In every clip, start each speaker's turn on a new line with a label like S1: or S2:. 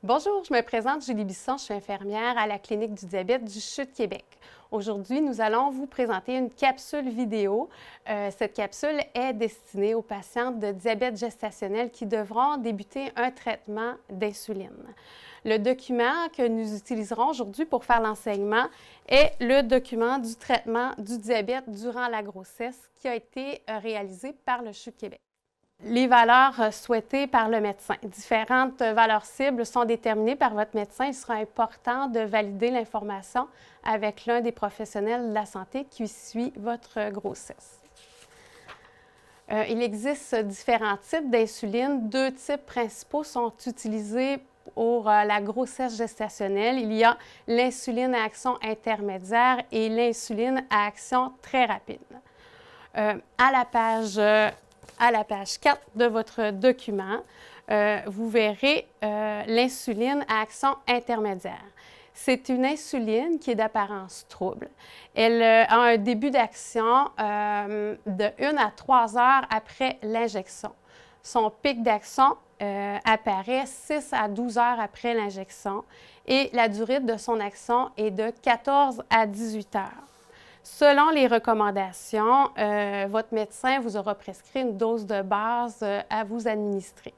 S1: Bonjour, je me présente Julie Bisson, je suis infirmière à la clinique du diabète du CHU de Québec. Aujourd'hui, nous allons vous présenter une capsule vidéo. Cette capsule est destinée aux patientes de diabète gestationnel qui devront débuter un traitement d'insuline. Le document que nous utiliserons aujourd'hui pour faire l'enseignement est le document du traitement du diabète durant la grossesse qui a été réalisé par le CHU de Québec. Les valeurs souhaitées par le médecin. Différentes valeurs cibles sont déterminées par votre médecin. Il sera important de valider l'information avec l'un des professionnels de la santé qui suit votre grossesse. Il existe différents types d'insuline. Deux types principaux sont utilisés pour la grossesse gestationnelle. Il y a l'insuline à action intermédiaire et l'insuline à action très rapide. À la page 4 de votre document, vous verrez l'insuline à action intermédiaire. C'est une insuline qui est d'apparence trouble. Elle a un début d'action de 1 à 3 heures après l'injection. Son pic d'action apparaît 6 à 12 heures après l'injection et la durée de son action est de 14 à 18 heures. Selon les recommandations, votre médecin vous aura prescrit une dose de base à vous administrer.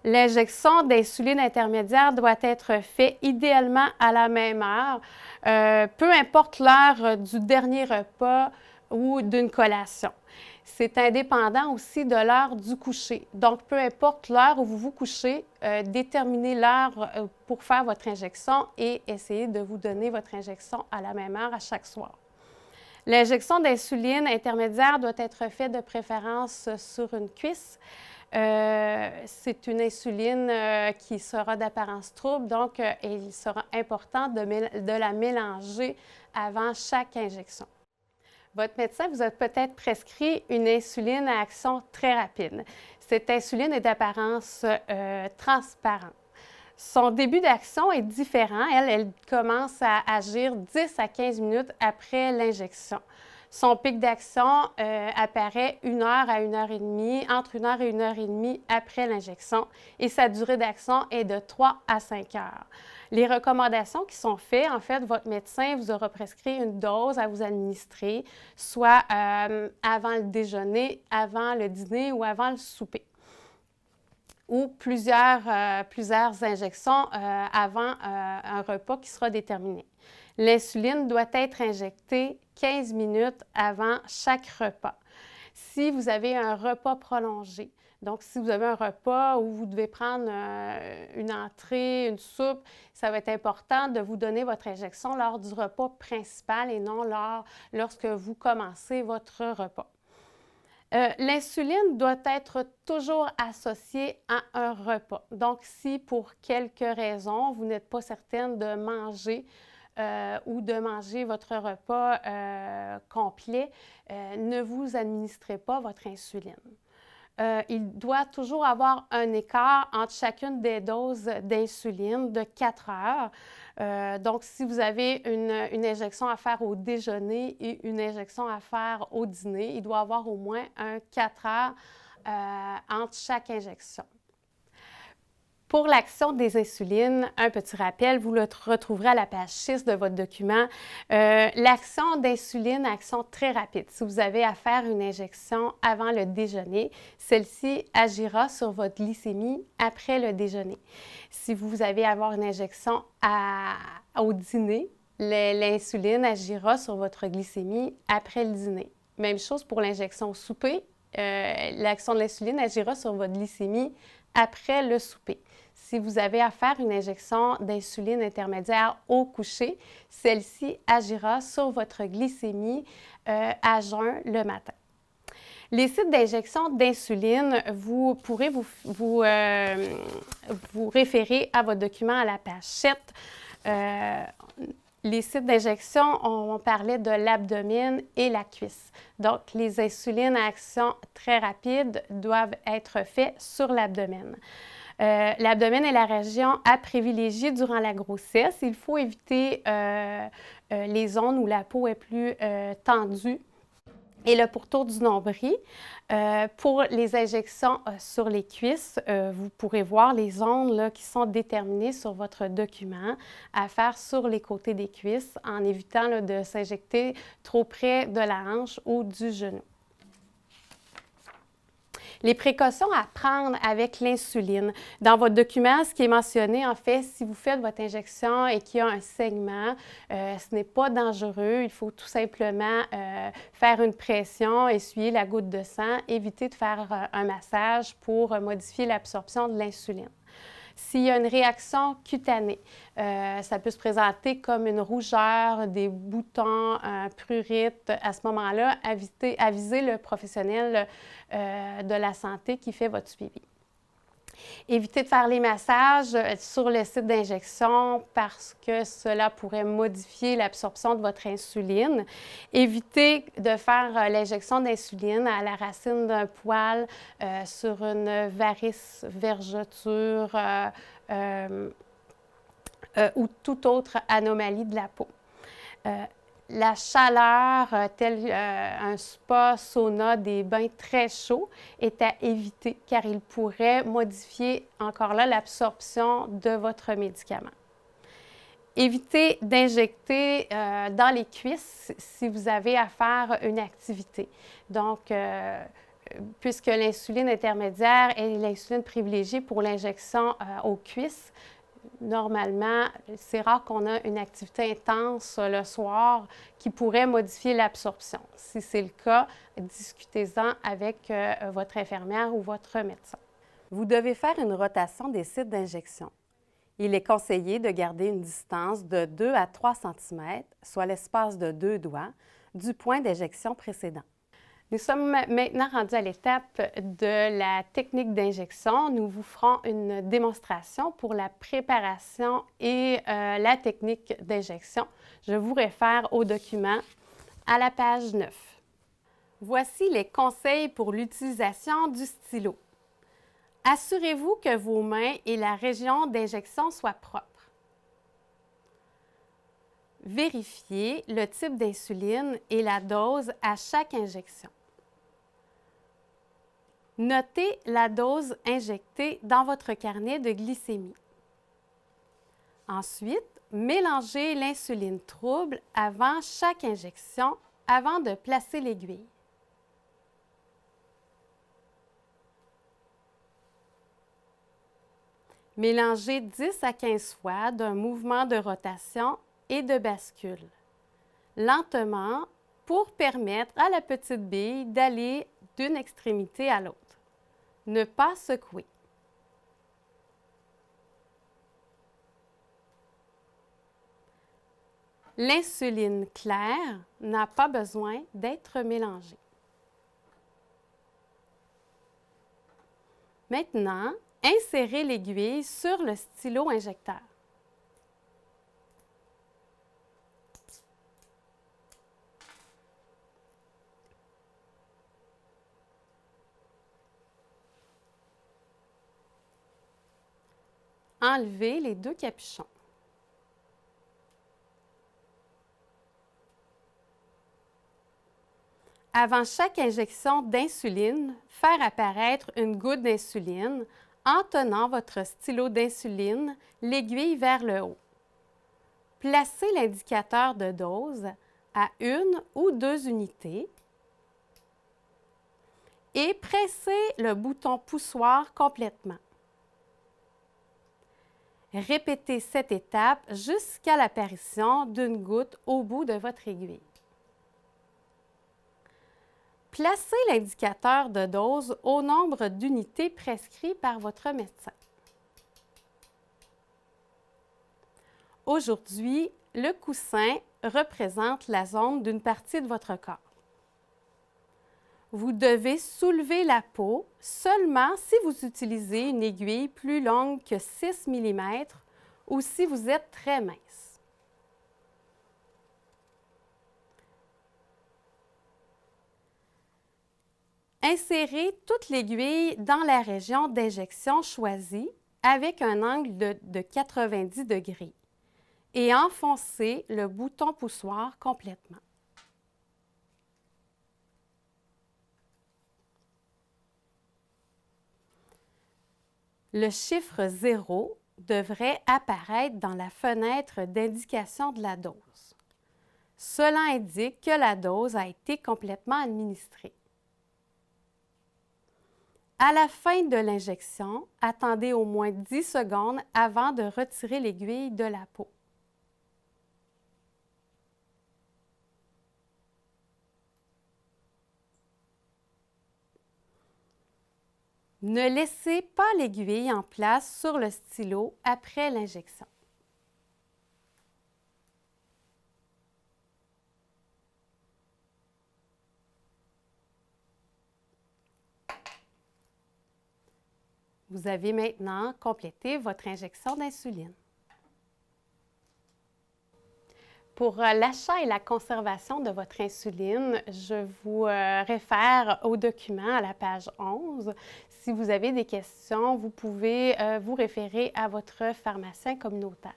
S1: L'injection d'insuline intermédiaire doit être faite idéalement à la même heure, peu importe l'heure du dernier repas ou d'une collation. C'est indépendant aussi de l'heure du coucher. Donc, peu importe l'heure où vous vous couchez, déterminez l'heure pour faire votre injection et essayez de vous donner votre injection à la même heure à chaque soir. L'injection d'insuline intermédiaire doit être faite de préférence sur une cuisse. C'est une insuline qui sera d'apparence trouble, donc il sera important de la mélanger avant chaque injection. Votre médecin vous a peut-être prescrit une insuline à action très rapide. Cette insuline est d'apparence transparente. Son début d'action est différent. Elle commence à agir 10 à 15 minutes après l'injection. Son pic d'action apparaît 1 heure à 1 heure et demie, entre 1 heure et 1 heure et demie après l'injection et sa durée d'action est de 3 à 5 heures. Les recommandations qui sont faites, en fait, votre médecin vous aura prescrit une dose à vous administrer, soit avant le déjeuner, avant le dîner ou avant le souper, ou plusieurs injections avant un repas qui sera déterminé. L'insuline doit être injectée 15 minutes avant chaque repas. Si vous avez un repas prolongé, donc si vous avez un repas où vous devez prendre une entrée, une soupe, ça va être important de vous donner votre injection lors du repas principal et non lorsque vous commencez votre repas. L'insuline doit être toujours associée à un repas. Donc, si pour quelque raison, vous n'êtes pas certaine de manger ou de manger votre repas complet, ne vous administrez pas votre insuline. Il doit toujours avoir un écart entre chacune des doses d'insuline de 4 heures. Donc, si vous avez une injection à faire au déjeuner et une injection à faire au dîner, il doit y avoir au moins 4 heures entre chaque injection. Pour l'action des insulines, un petit rappel, vous le retrouverez à la page 6 de votre document. L'action d'insuline, action très rapide. Si vous avez à faire une injection avant le déjeuner, celle-ci agira sur votre glycémie après le déjeuner. Si vous avez à avoir une injection au dîner, l'insuline agira sur votre glycémie après le dîner. Même chose pour l'injection au souper. L'action de l'insuline agira sur votre glycémie après le souper. Si vous avez à faire une injection d'insuline intermédiaire au coucher, celle-ci agira sur votre glycémie à jeun le matin. Les sites d'injection d'insuline, vous pourrez vous référer à votre document à la page 7. Les sites d'injection, on parlait de l'abdomen et la cuisse. Donc, les insulines à action très rapide doivent être faites sur l'abdomen. L'abdomen est la région à privilégier durant la grossesse. Il faut éviter les zones où la peau est plus tendue et le pourtour du nombril. Pour les injections sur les cuisses, vous pourrez voir les zones là, qui sont déterminées sur votre document à faire sur les côtés des cuisses en évitant là, de s'injecter trop près de la hanche ou du genou. Les précautions à prendre avec l'insuline. Dans votre document, ce qui est mentionné, en fait, si vous faites votre injection et qu'il y a un saignement, ce n'est pas dangereux. Il faut tout simplement faire une pression, essuyer la goutte de sang, éviter de faire un massage pour modifier l'absorption de l'insuline. S'il y a une réaction cutanée, ça peut se présenter comme une rougeur, des boutons, un prurite. À ce moment-là, avisez le professionnel de la santé qui fait votre suivi. Évitez de faire les massages sur le site d'injection parce que cela pourrait modifier l'absorption de votre insuline. Évitez de faire l'injection d'insuline à la racine d'un poil, sur une varice, vergeture ou toute autre anomalie de la peau. La chaleur, telle un spa, sauna, des bains très chauds, est à éviter car il pourrait modifier encore là l'absorption de votre médicament. Évitez d'injecter dans les cuisses si vous avez à faire une activité. Donc, puisque l'insuline intermédiaire est l'insuline privilégiée pour l'injection aux cuisses, normalement, c'est rare qu'on ait une activité intense le soir qui pourrait modifier l'absorption. Si c'est le cas, discutez-en avec votre infirmière ou votre médecin.
S2: Vous devez faire une rotation des sites d'injection. Il est conseillé de garder une distance de 2 à 3 cm, soit l'espace de 2 doigts, du point d'injection précédent.
S1: Nous sommes maintenant rendus à l'étape de la technique d'injection. Nous vous ferons une démonstration pour la préparation et la technique d'injection. Je vous réfère au document à la page 9. Voici les conseils pour l'utilisation du stylo. Assurez-vous que vos mains et la région d'injection soient propres. Vérifiez le type d'insuline et la dose à chaque injection. Notez la dose injectée dans votre carnet de glycémie. Ensuite, mélangez l'insuline trouble avant chaque injection avant de placer l'aiguille. Mélangez 10 à 15 fois d'un mouvement de rotation et de bascule, lentement pour permettre à la petite bille d'aller d'une extrémité à l'autre. Ne pas secouer. L'insuline claire n'a pas besoin d'être mélangée. Maintenant, insérez l'aiguille sur le stylo injecteur. Enlevez les 2 capuchons. Avant chaque injection d'insuline, faire apparaître une goutte d'insuline en tenant votre stylo d'insuline, l'aiguille vers le haut. Placez l'indicateur de dose à 1 ou 2 unités et pressez le bouton poussoir complètement. Répétez cette étape jusqu'à l'apparition d'une goutte au bout de votre aiguille. Placez l'indicateur de dose au nombre d'unités prescrit par votre médecin. Aujourd'hui, le coussin représente la zone d'une partie de votre corps. Vous devez soulever la peau seulement si vous utilisez une aiguille plus longue que 6 mm ou si vous êtes très mince. Insérez toute l'aiguille dans la région d'injection choisie avec un angle de 90 degrés et enfoncez le bouton poussoir complètement.
S2: Le chiffre 0 devrait apparaître dans la fenêtre d'indication de la dose. Cela indique que la dose a été complètement administrée. À la fin de l'injection, attendez au moins 10 secondes avant de retirer l'aiguille de la peau. Ne laissez pas l'aiguille en place sur le stylo après l'injection. Vous avez maintenant complété votre injection d'insuline. Pour l'achat et la conservation de votre insuline, je vous réfère au document à la page 11. Si vous avez des questions, vous pouvez vous référer à votre pharmacien communautaire.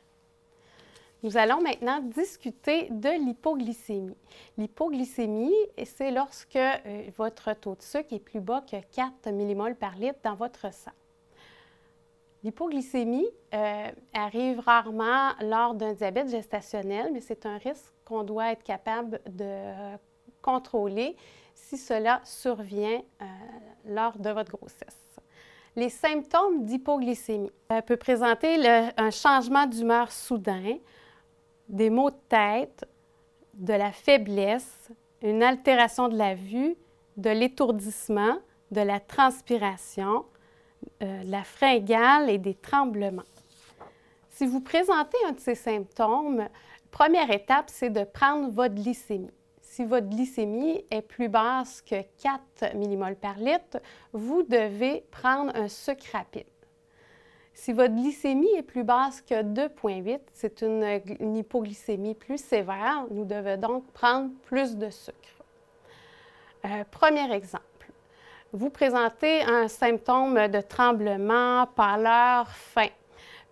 S2: Nous allons maintenant discuter de l'hypoglycémie. L'hypoglycémie, c'est lorsque votre taux de sucre est plus bas que 4 mmol par litre dans votre sang. L'hypoglycémie arrive rarement lors d'un diabète gestationnel, mais c'est un risque qu'on doit être capable de contrôler si cela survient lors de votre grossesse. Les symptômes d'hypoglycémie peuvent présenter un changement d'humeur soudain, des maux de tête, de la faiblesse, une altération de la vue, de l'étourdissement, de la transpiration, de la fringale et des tremblements. Si vous présentez un de ces symptômes, première étape, c'est de prendre votre glycémie. Si votre glycémie est plus basse que 4 mmol par litre, vous devez prendre un sucre rapide. Si votre glycémie est plus basse que 2,8, c'est une hypoglycémie plus sévère. Nous devons donc prendre plus de sucre. Premier exemple. Vous présentez un symptôme de tremblement, pâleur, faim.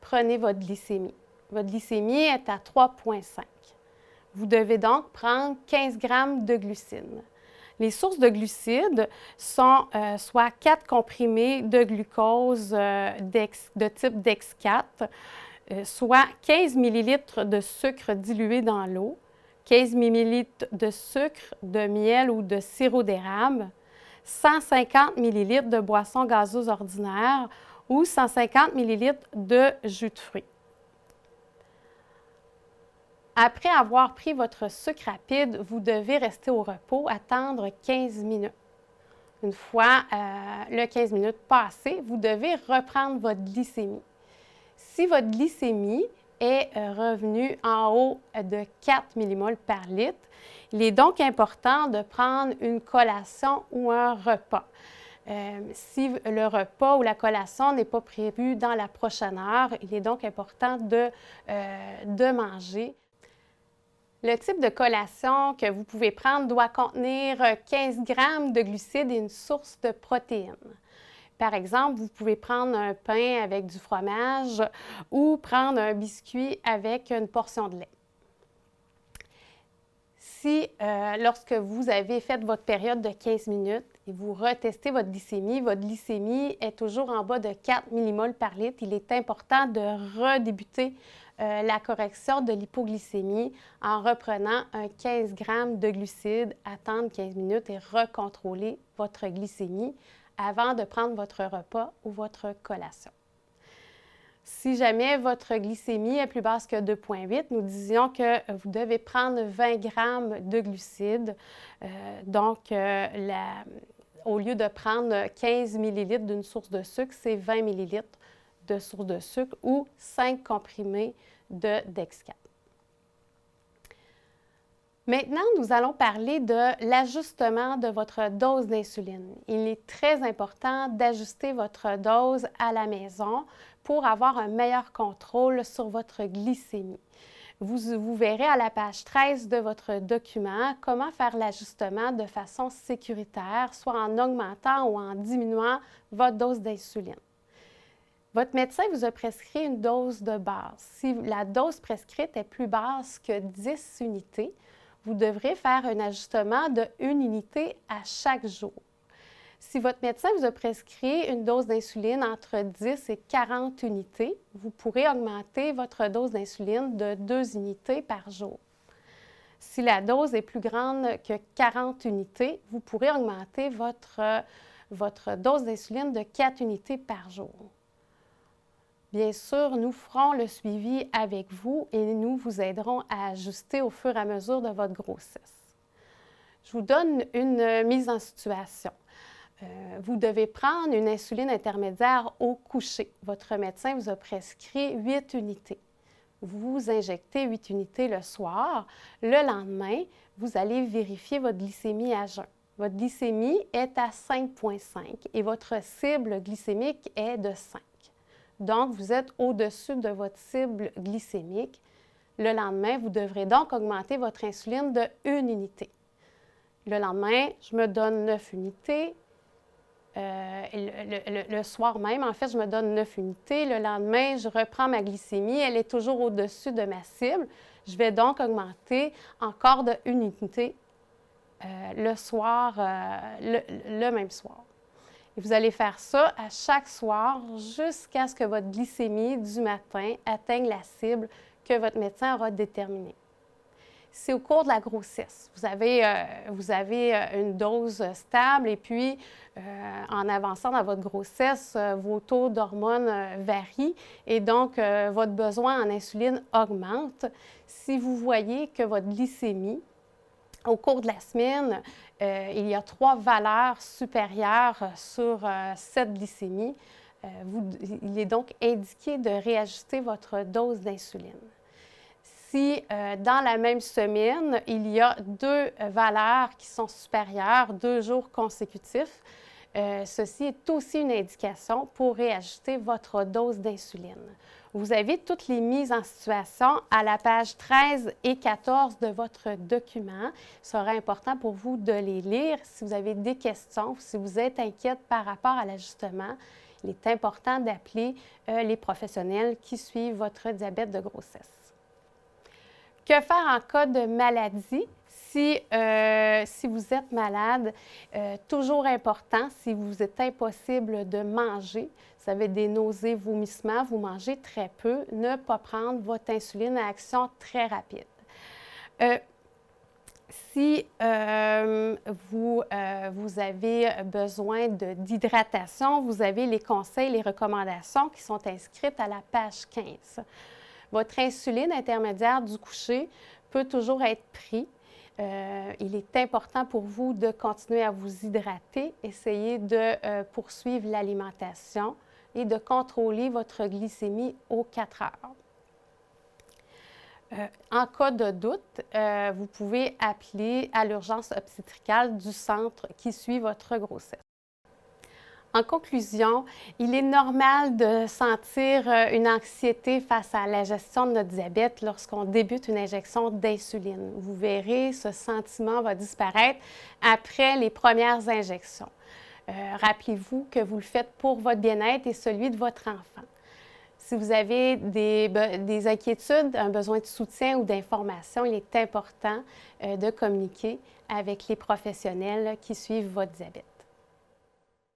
S2: Prenez votre glycémie. Votre glycémie est à 3,5. Vous devez donc prendre 15 g de glucides. Les sources de glucides sont soit 4 comprimés de glucose de type DEX4, soit 15 ml de sucre dilué dans l'eau, 15 ml de sucre, de miel ou de sirop d'érable, 150 ml de boisson gazeuse ordinaire ou 150 ml de jus de fruits. Après avoir pris votre sucre rapide, vous devez rester au repos, attendre 15 minutes. Une fois le 15 minutes passé, vous devez reprendre votre glycémie. Si votre glycémie est revenue en haut de 4 mmol par litre, il est donc important de prendre une collation ou un repas. Si le repas ou la collation n'est pas prévu dans la prochaine heure, il est donc important de manger. Le type de collation que vous pouvez prendre doit contenir 15 g de glucides et une source de protéines. Par exemple, vous pouvez prendre un pain avec du fromage ou prendre un biscuit avec une portion de lait. Si, lorsque vous avez fait votre période de 15 minutes et vous retestez votre glycémie est toujours en bas de 4 mmol par litre, il est important de redébuter la correction de l'hypoglycémie en reprenant un 15 g de glucides, attendre 15 minutes et recontrôler votre glycémie avant de prendre votre repas ou votre collation. Si jamais votre glycémie est plus basse que 2,8, nous disions que vous devez prendre 20 g de glucides. Au lieu de prendre 15 ml d'une source de sucre, c'est 20 ml de source de sucre ou 5 comprimés de DEX4. Maintenant, nous allons parler de l'ajustement de votre dose d'insuline. Il est très important d'ajuster votre dose à la maison pour avoir un meilleur contrôle sur votre glycémie. Vous verrez à la page 13 de votre document comment faire l'ajustement de façon sécuritaire, soit en augmentant ou en diminuant votre dose d'insuline. Votre médecin vous a prescrit une dose de base. Si la dose prescrite est plus basse que 10 unités, vous devrez faire un ajustement de 1 unité à chaque jour. Si votre médecin vous a prescrit une dose d'insuline entre 10 et 40 unités, vous pourrez augmenter votre dose d'insuline de 2 unités par jour. Si la dose est plus grande que 40 unités, vous pourrez augmenter votre dose d'insuline de 4 unités par jour. Bien sûr, nous ferons le suivi avec vous et nous vous aiderons à ajuster au fur et à mesure de votre grossesse. Je vous donne une mise en situation. Vous devez prendre une insuline intermédiaire au coucher. Votre médecin vous a prescrit 8 unités. Vous injectez 8 unités le soir. Le lendemain, vous allez vérifier votre glycémie à jeun. Votre glycémie est à 5,5 et votre cible glycémique est de 5. Donc, vous êtes au-dessus de votre cible glycémique. Le lendemain, vous devrez donc augmenter votre insuline de 1 unité. Le lendemain, je me donne 9 unités. Le soir même, en fait, je me donne 9 unités. Le lendemain, je reprends ma glycémie. Elle est toujours au-dessus de ma cible. Je vais donc augmenter encore de 1 unité le soir, le même soir. Et vous allez faire ça à chaque soir jusqu'à ce que votre glycémie du matin atteigne la cible que votre médecin aura déterminée. Si au cours de la grossesse, vous avez une dose stable et puis en avançant dans votre grossesse, vos taux d'hormones varient et donc votre besoin en insuline augmente. Si vous voyez que votre glycémie, au cours de la semaine, il y a 3 valeurs supérieures sur cette glycémie, il est donc indiqué de réajuster votre dose d'insuline. Si dans la même semaine, il y a 2 valeurs qui sont supérieures 2 jours consécutifs, ceci est aussi une indication pour réajuster votre dose d'insuline. Vous avez toutes les mises en situation à la page 13 et 14 de votre document. Il sera important pour vous de les lire. Si vous avez des questions ou si vous êtes inquiète par rapport à l'ajustement, il est important d'appeler les professionnels qui suivent votre diabète de grossesse. Que faire en cas de maladie? Si vous êtes malade, toujours important, si vous êtes impossible de manger, vous avez des nausées, vomissements, vous mangez très peu, ne pas prendre votre insuline à action très rapide. Si vous avez besoin d'hydratation, vous avez les conseils, les recommandations qui sont inscrites à la page 15. Votre insuline intermédiaire du coucher peut toujours être pris. Il est important pour vous de continuer à vous hydrater, essayez de poursuivre l'alimentation et de contrôler votre glycémie aux 4 heures. En cas de doute, vous pouvez appeler à l'urgence obstétricale du centre qui suit votre grossesse. En conclusion, il est normal de sentir une anxiété face à la gestion de notre diabète lorsqu'on débute une injection d'insuline. Vous verrez, ce sentiment va disparaître après les premières injections. Rappelez-vous que vous le faites pour votre bien-être et celui de votre enfant. Si vous avez des inquiétudes, un besoin de soutien ou d'information, il est important de communiquer avec les professionnels qui suivent votre diabète.